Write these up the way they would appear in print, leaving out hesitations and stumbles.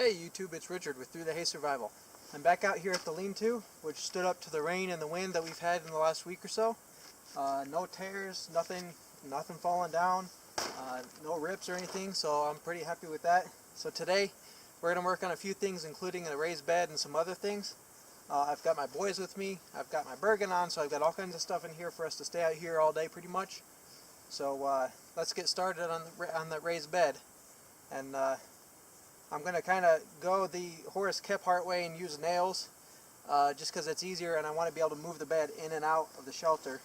Hey YouTube, it's Richard with Through the Hay Survival. I'm back out here at the lean-to, which stood up to the rain and the wind that we've had in the last week or so. No tears, nothing falling down, no rips or anything, so I'm pretty happy with that. So today we're going to work on a few things, including a raised bed and some other things. I've got my boys with me, I've got my Bergen on, so I've got all kinds of stuff in here for us to stay out here all day pretty much. So let's get started on the raised bed. And I'm going to kind of go the Horace Kephart way and use nails just because it's easier, and I want to be able to move the bed in and out of the shelter.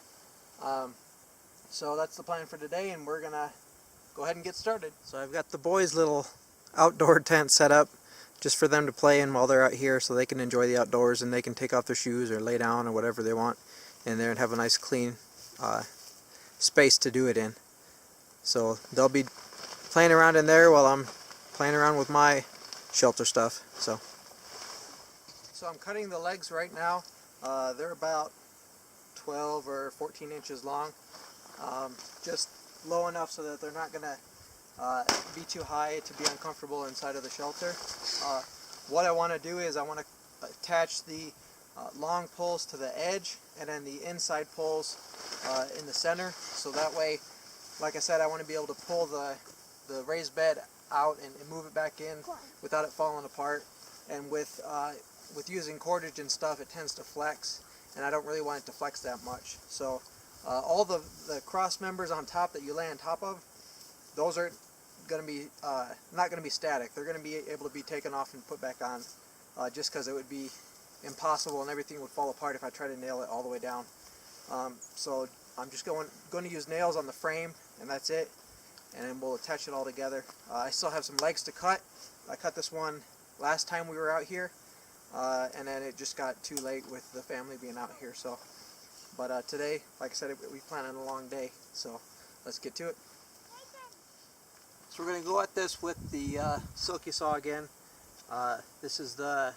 So that's the plan for today, and we're going to go ahead and get started. So I've got the boys' little outdoor tent set up just for them to play in while they're out here, so they can enjoy the outdoors and they can take off their shoes or lay down or whatever they want in there and have a nice clean space to do it in. So they'll be playing around in there while I'm playing around with my shelter stuff. So I'm cutting the legs right now. They're about 12 or 14 inches long, just low enough so that they're not going to be too high to be uncomfortable inside of the shelter. What I want to do is I want to attach the long poles to the edge and then the inside poles in the center, so that way, like I said, I want to be able to pull the raised bed out and move it back in without it falling apart. And with using cordage and stuff, it tends to flex, and I don't really want it to flex that much. So all the cross members on top that you lay on top of, those are going to be not going to be static. They're going to be able to be taken off and put back on, just because it would be impossible and everything would fall apart if I try to nail it all the way down. So I'm just going to use nails on the frame, and that's it. And then we'll attach it all together. I still have some legs to cut. I cut this one last time we were out here, and then it just got too late with the family being out here. So, but today, like I said, we plan on a long day, so let's get to it. So we're going to go at this with the silky saw again. This is the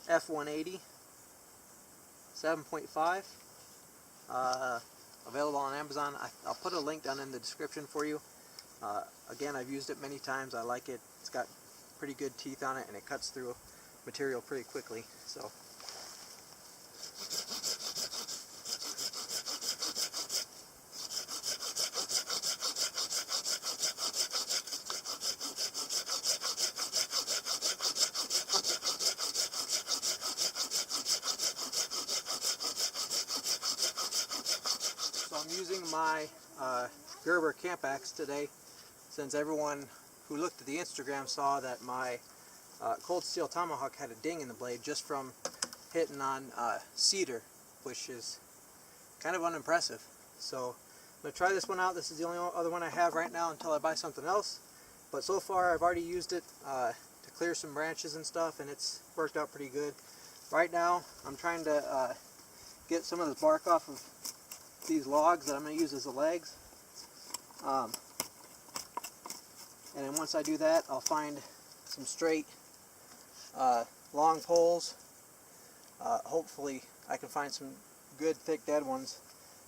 F180 7.5, available on Amazon. I'll put a link down in the description for you. Again, I've used it many times. I like it. It's got pretty good teeth on it, and it cuts through material pretty quickly. So I'm using my Gerber camp axe today, since everyone who looked at the Instagram saw that my cold steel tomahawk had a ding in the blade just from hitting on cedar, which is kind of unimpressive. So I'm going to try this one out. This is the only other one I have right now until I buy something else. But so far I've already used it to clear some branches and stuff, and it's worked out pretty good. Right now I'm trying to get some of the bark off of these logs that I'm going to use as the legs. And then once I do that, I'll find some straight long poles. Hopefully I can find some good thick dead ones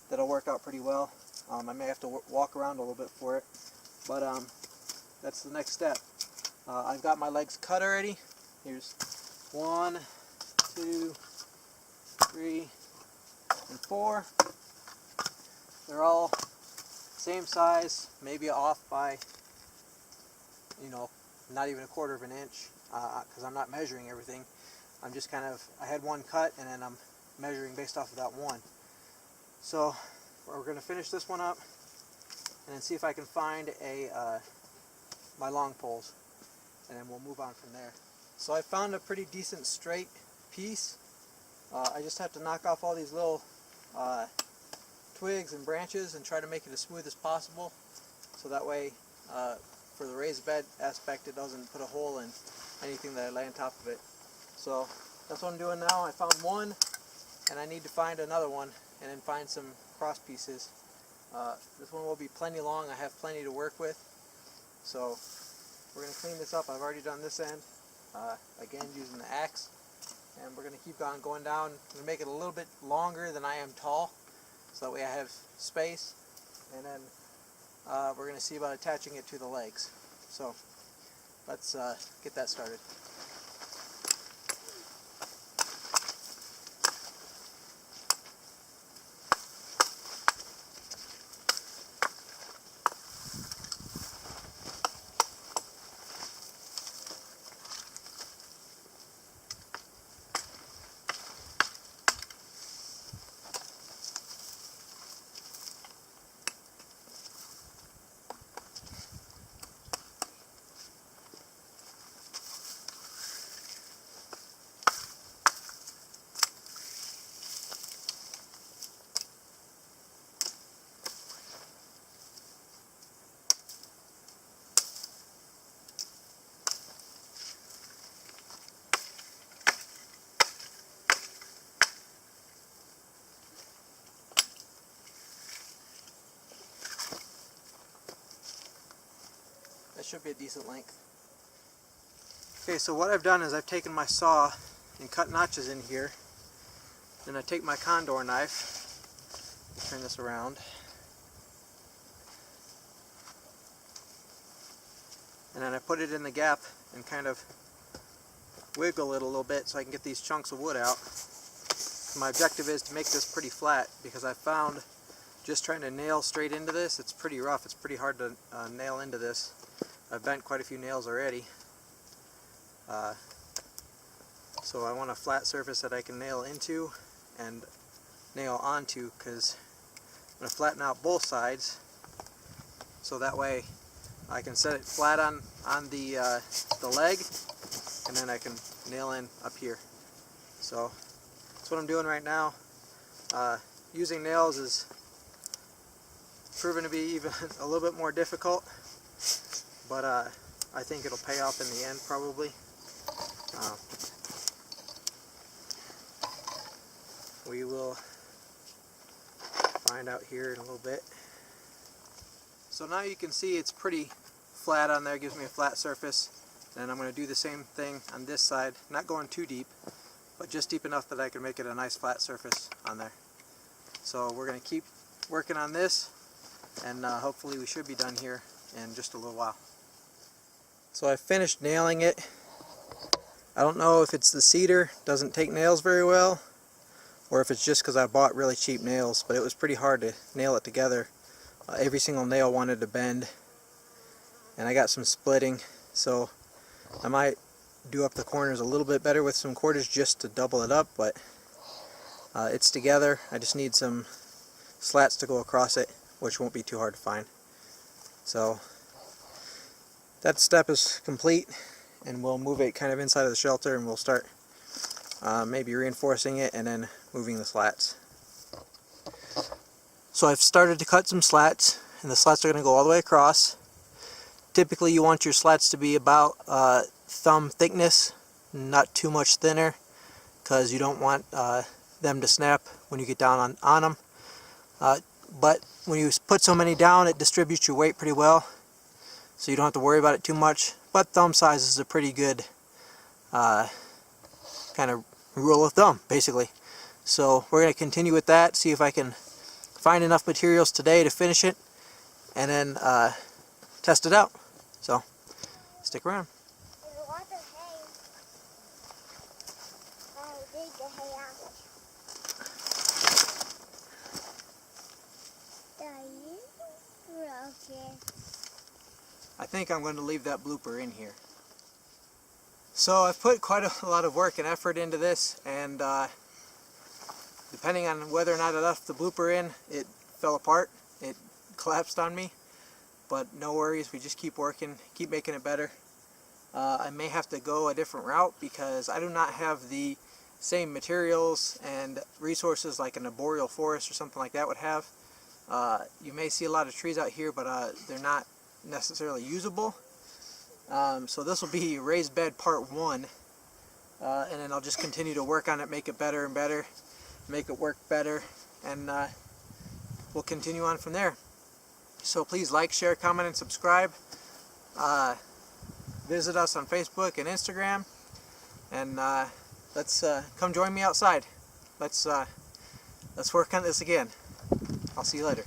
that'll work out pretty well. I may have to walk around a little bit for it, but that's the next step. I've got my legs cut already. Here's 1, 2, 3, and 4. They're all same size, maybe off by, not even 1/4 of an inch, because I'm not measuring everything. I'm just I had one cut, and then I'm measuring based off of that one. So we're going to finish this one up and then see if I can find my long poles, and then we'll move on from there. So I found a pretty decent straight piece. I just have to knock off all these little twigs and branches and try to make it as smooth as possible, so that way for the raised bed aspect it doesn't put a hole in anything that I lay on top of it. So that's what I'm doing now. I found one, and I need to find another one and then find some cross pieces. This one will be plenty long. I have plenty to work with, so we're going to clean this up. I've already done this end, again using the axe, and we're going to keep on going down. I'm going to make it a little bit longer than I am tall, so that way I have space, and then we're going to see about attaching it to the legs. So let's get that started. That should be a decent length. Okay, so what I've done is I've taken my saw and cut notches in here. Then I take my condor knife, turn this around, and then I put it in the gap and kind of wiggle it a little bit so I can get these chunks of wood out. My objective is to make this pretty flat, because I found just trying to nail straight into this, it's pretty rough. It's pretty hard to nail into this. I've bent quite a few nails already. So I want a flat surface that I can nail into and nail onto, because I'm going to flatten out both sides so that way I can set it flat on the leg, and then I can nail in up here. So that's what I'm doing right now. Using nails is proven to be even a little bit more difficult, but I think it'll pay off in the end probably. We will find out here in a little bit. So now you can see it's pretty flat on there, gives me a flat surface. And I'm going to do the same thing on this side, not going too deep, but just deep enough that I can make it a nice flat surface on there. So we're going to keep working on this, and hopefully we should be done here in just a little while. So I finished nailing it. I don't know if it's the cedar, doesn't take nails very well, or if it's just because I bought really cheap nails, but it was pretty hard to nail it together. Every single nail wanted to bend, and I got some splitting, so I might do up the corners a little bit better with some quarters just to double it up, but it's together. I just need some slats to go across it, which won't be too hard to find. So that step is complete, and we'll move it kind of inside of the shelter, and we'll start maybe reinforcing it and then moving the slats. So I've started to cut some slats, and the slats are going to go all the way across. Typically you want your slats to be about thumb thickness, not too much thinner, because you don't want them to snap when you get down on them. But when you put so many down, it distributes your weight pretty well, so you don't have to worry about it too much. But thumb size is a pretty good kind of rule of thumb, basically. So we're going to continue with that, see if I can find enough materials today to finish it, and then test it out. So stick around. I think I'm going to leave that blooper in here. So I've put quite a lot of work and effort into this, and depending on whether or not I left the blooper in, it fell apart. It collapsed on me, but no worries, we just keep working, keep making it better. I may have to go a different route because I do not have the same materials and resources like an arboreal forest or something like that would have. You may see a lot of trees out here, but they're not necessarily usable. So this will be raised bed part 1, and then I'll just continue to work on it, make it better and better, make it work better, and we'll continue on from there. So please like, share, comment, and subscribe. Visit us on Facebook and Instagram, and let's come join me outside. Let's work on this again. I'll see you later.